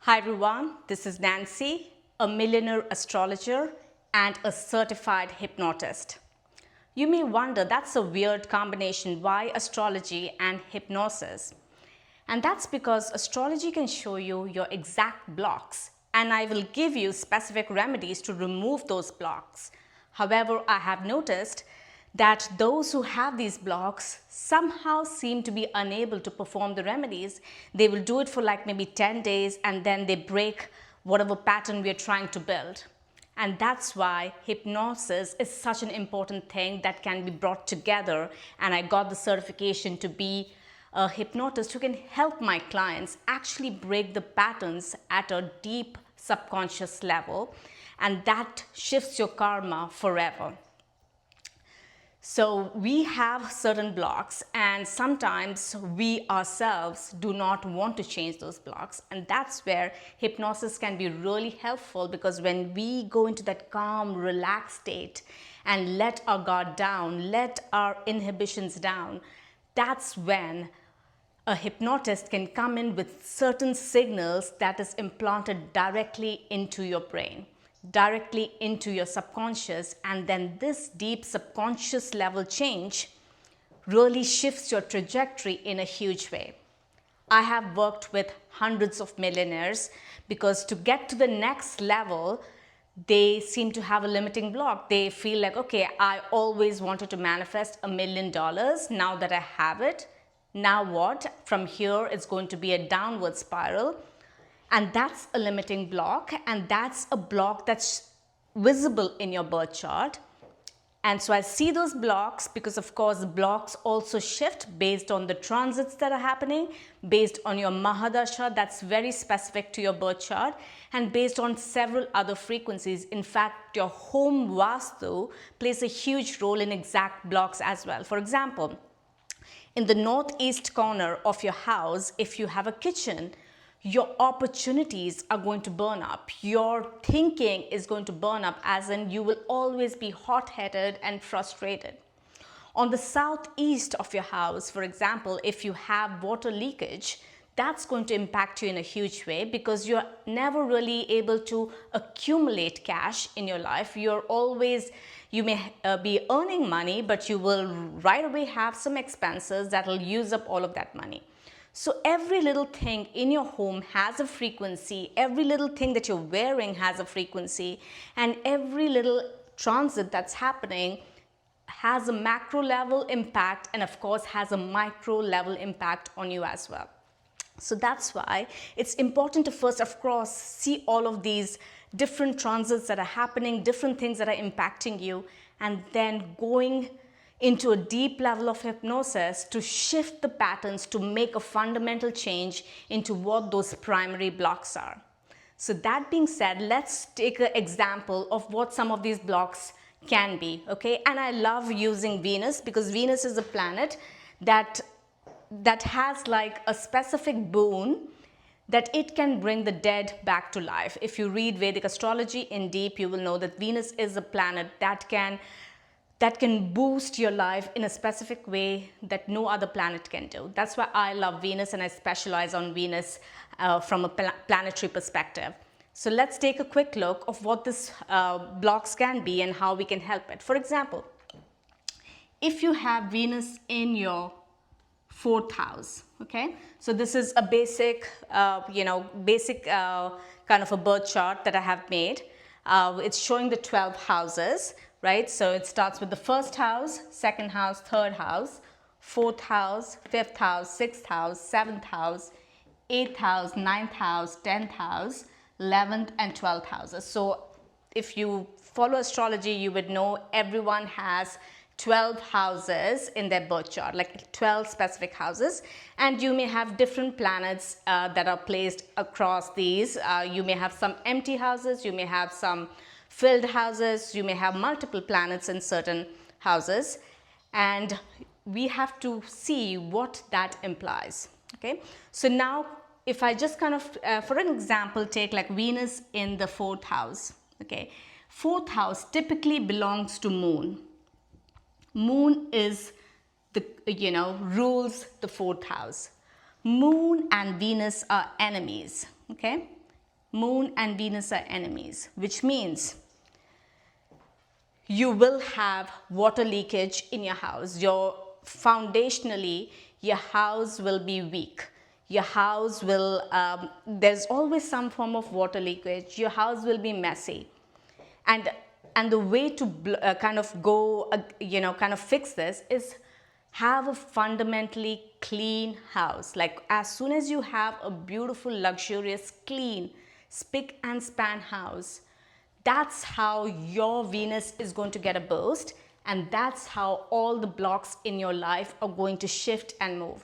Hi everyone, this is Nancy, a millionaire astrologer and a certified hypnotist. You may wonder, that's a weird combination. Why astrology and hypnosis? And that's because astrology can show you your exact blocks, and I will give you specific remedies to remove those blocks. However, I have noticed that those who have these blocks somehow seem to be unable to perform the remedies. They will do it for like maybe 10 days and then they break whatever pattern we are trying to build. And that's why hypnosis is such an important thing that can be brought together. And I got the certification to be a hypnotist who can help my clients actually break the patterns at a deep subconscious level. And that shifts your karma forever. So we have certain blocks, and sometimes we ourselves do not want to change those blocks, and that's where hypnosis can be really helpful, because when we go into that calm, relaxed state and let our guard down, let our inhibitions down, that's when a hypnotist can come in with certain signals that is implanted directly into your brain, directly into your subconscious, and then this deep subconscious level change really shifts your trajectory in a huge way. I have worked with hundreds of millionaires because to get to the next level, they seem to have a limiting block. They feel like, okay, I always wanted to manifest $1 million. Now that I have it, now what? From here, it's going to be a downward spiral. And that's a limiting block, and that's a block that's visible in your birth chart. And so I see those blocks because, of course, blocks also shift based on the transits that are happening, based on your Mahadasha, that's very specific to your birth chart, and based on several other frequencies. In fact, your home Vastu plays a huge role in exact blocks as well. For example, in the northeast corner of your house, if you have a kitchen, your opportunities are going to burn up. Your thinking is going to burn up, as in you will always be hot-headed and frustrated. On the southeast of your house, for example, if you have water leakage, that's going to impact you in a huge way, because you're never really able to accumulate cash in your life. You may be earning money, but you will right away have some expenses that will use up all of that money. So every little thing in your home has a frequency, every little thing that you're wearing has a frequency, and every little transit that's happening has a macro level impact, and of course has a micro level impact on you as well. So that's why it's important to first, of course, see all of these different transits that are happening, different things that are impacting you, and then going into a deep level of hypnosis to shift the patterns, to make a fundamental change into what those primary blocks are. So that being said, let's take an example of what some of these blocks can be, okay? And I love using Venus, because Venus is a planet that has like a specific boon that it can bring the dead back to life. If you read Vedic astrology in deep, you will know that Venus is a planet that can boost your life in a specific way that no other planet can do. That's why I love Venus, and I specialize on Venus from a planetary perspective. So let's take a quick look of what these blocks can be and how we can help it. For example, if you have Venus in your 4th house, okay? So this is a basic, kind of a birth chart that I have made. It's showing the 12 houses, right? So it starts with the 1st house, 2nd house, 3rd house, 4th house, 5th house, 6th house, 7th house, 8th house, 9th house, 10th house, 11th and 12th houses. So if you follow astrology, you would know everyone has 12 houses in their birth chart, like 12 specific houses, and you may have different planets that are placed across these. You may have some empty houses, you may have some filled houses, you may have multiple planets in certain houses, and we have to see what that implies, okay? So now if I just kind of, for an example, take like Venus in the 4th house, okay? 4th house typically belongs to Moon. Moon is rules the 4th house. Moon and Venus are enemies, okay? Moon and Venus are enemies, which means you will have water leakage in your house. Foundationally, your house will be weak. Your house will, there's always some form of water leakage. Your house will be messy. And the way to kind of go, kind of fix this is have a fundamentally clean house. Like as soon as you have a beautiful, luxurious, clean, spick and span house, that's how your Venus is going to get a boost, and that's how all the blocks in your life are going to shift and move.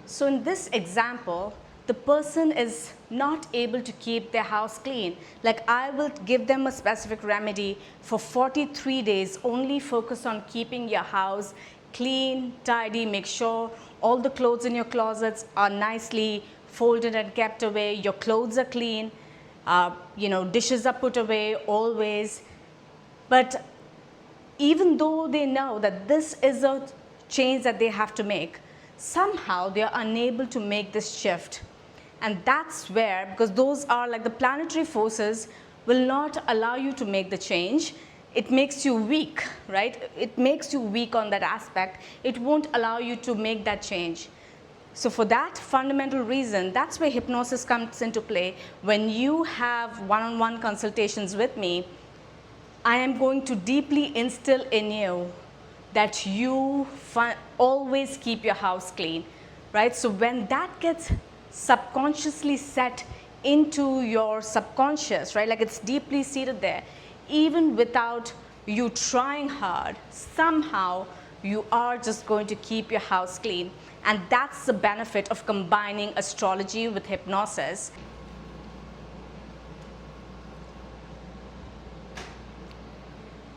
So in this example, the person is not able to keep their house clean. Like I will give them a specific remedy for 43 days, only focus on keeping your house clean, tidy, make sure all the clothes in your closets are nicely folded and kept away, your clothes are clean, dishes are put away always. But even though they know that this is a change that they have to make, somehow they are unable to make this shift. And that's where, because those are like the planetary forces will not allow you to make the change. It makes you weak, right? It makes you weak on that aspect. It won't allow you to make that change. So for that fundamental reason, that's where hypnosis comes into play. When you have one-on-one consultations with me, I am going to deeply instill in you that you always keep your house clean, right? So when that gets subconsciously set into your subconscious, right? Like it's deeply seated there, even without you trying hard, somehow you are just going to keep your house clean. And that's the benefit of combining astrology with hypnosis.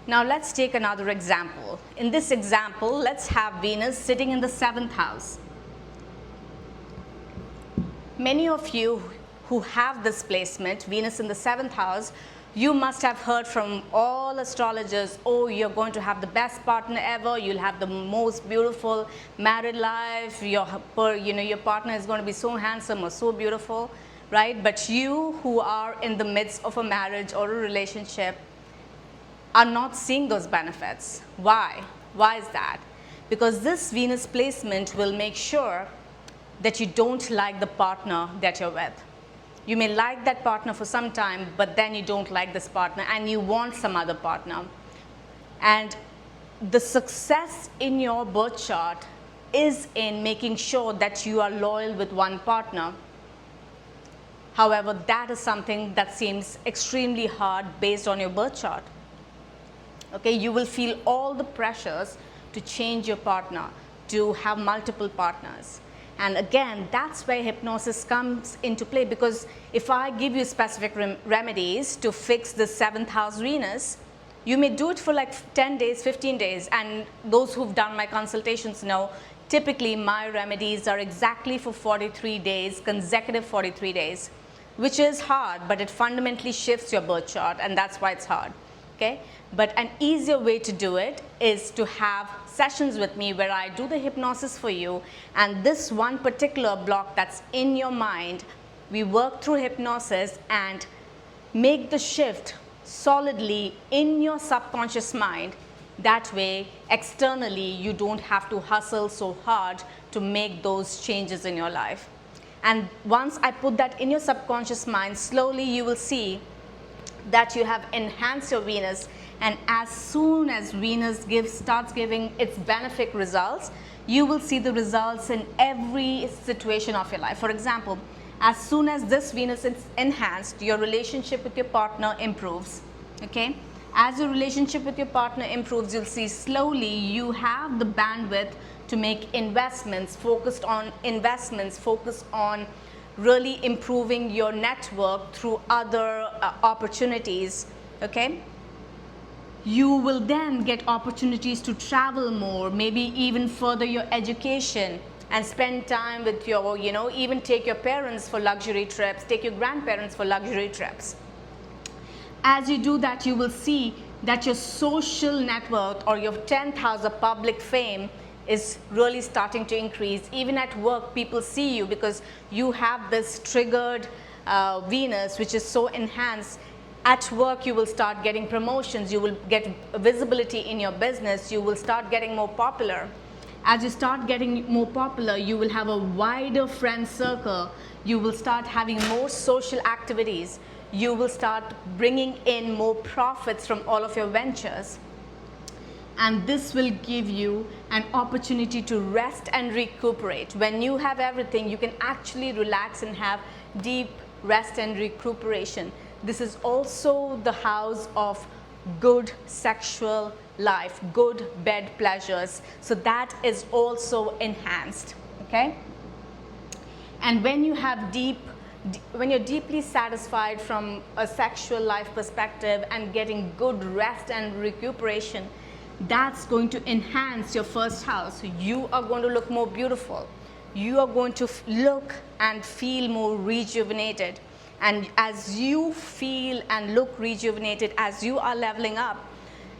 Now let's take another example. In this example, let's have Venus sitting in the 7th house. Many of you who have this placement, Venus in the 7th house, you must have heard from all astrologers, oh, you're going to have the best partner ever, you'll have the most beautiful married life, your partner is going to be so handsome or so beautiful, right? But you who are in the midst of a marriage or a relationship are not seeing those benefits. Why? Why is that? Because this Venus placement will make sure that you don't like the partner that you're with. You may like that partner for some time, but then you don't like this partner and you want some other partner. And the success in your birth chart is in making sure that you are loyal with one partner. However, that is something that seems extremely hard based on your birth chart. Okay, you will feel all the pressures to change your partner, to have multiple partners. And again, that's where hypnosis comes into play, because if I give you specific remedies to fix the 7th house Venus, you may do it for like 10 days, 15 days. And those who've done my consultations know, typically my remedies are exactly for 43 days, consecutive 43 days, which is hard, but it fundamentally shifts your birth chart, and that's why it's hard. Okay? But an easier way to do it is to have sessions with me where I do the hypnosis for you, and this one particular block that's in your mind, we work through hypnosis and make the shift solidly in your subconscious mind. That way, externally, you don't have to hustle so hard to make those changes in your life. And once I put that in your subconscious mind, slowly you will see that you have enhanced your Venus, and as soon as Venus starts giving its benefic results, you will see the results in every situation of your life. For example, as soon as this Venus is enhanced, your relationship with your partner improves. Okay? As your relationship with your partner improves, you'll see slowly you have the bandwidth to make investments, focused on really improving your network through other opportunities. Okay? You will then get opportunities to travel more, maybe even further your education and spend time with your, even take your parents for luxury trips, take your grandparents for luxury trips. As you do that, you will see that your social network or your 10th house of public fame is really starting to increase. Even at work, people see you because you have this triggered Venus, which is so enhanced, at work you will start getting promotions, you will get visibility in your business, you will start getting more popular. As you start getting more popular, you will have a wider friend circle, you will start having more social activities, you will start bringing in more profits from all of your ventures. And this will give you an opportunity to rest and recuperate. When you have everything, you can actually relax and have deep rest and recuperation. This is also the house of good sexual life, good bed pleasures. So that is also enhanced, okay? And when you have when you're deeply satisfied from a sexual life perspective and getting good rest and recuperation, that's going to enhance your first house. You are going to look more beautiful. You are going to look and feel more rejuvenated. And as you feel and look rejuvenated, as you are leveling up,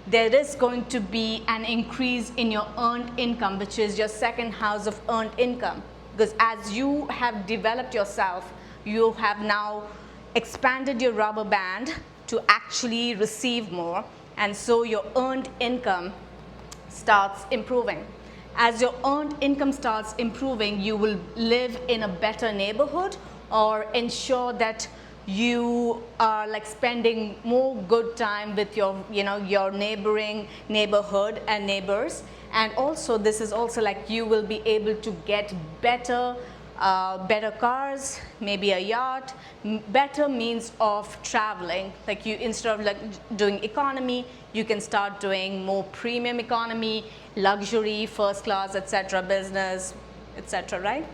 there is going to be an increase in your earned income, which is your second house of earned income. Because as you have developed yourself, you have now expanded your rubber band to actually receive more. And so your earned income starts improving. As your earned income starts improving, you will live in a better neighborhood, or ensure that you are like spending more good time with your, your neighboring neighborhood and neighbors. And also this is also like you will be able to get better cars, maybe a yacht, better means of traveling. Like you, instead of like doing economy, you can start doing more premium economy, luxury, first class, etc., business, etc., right?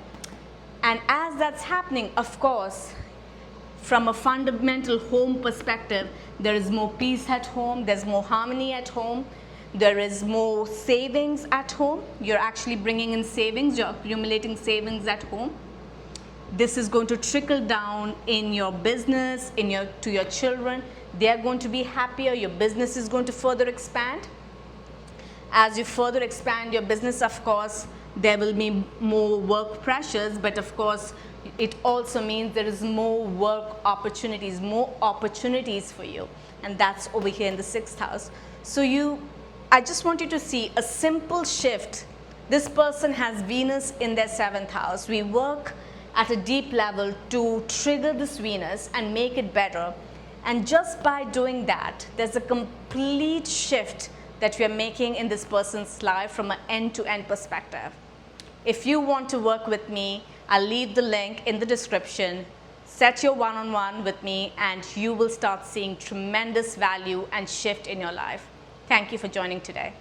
And as that's happening, of course, from a fundamental home perspective, there is more peace at home, there's more harmony at home, there is more savings at home. You're actually bringing in savings, you're accumulating savings at home. This is going to trickle down in your business, to your children. They are going to be happier, your business is going to further expand. As you further expand your business, of course, there will be more work pressures, but of course, it also means there is more work opportunities, more opportunities for you. And that's over here in the 6th house. So I just want you to see a simple shift. This person has Venus in their 7th house. We work at a deep level to trigger this Venus and make it better. And just by doing that, there's a complete shift that we are making in this person's life from an end-to-end perspective. If you want to work with me, I'll leave the link in the description. Set your one-on-one with me and you will start seeing tremendous value and shift in your life. Thank you for joining today.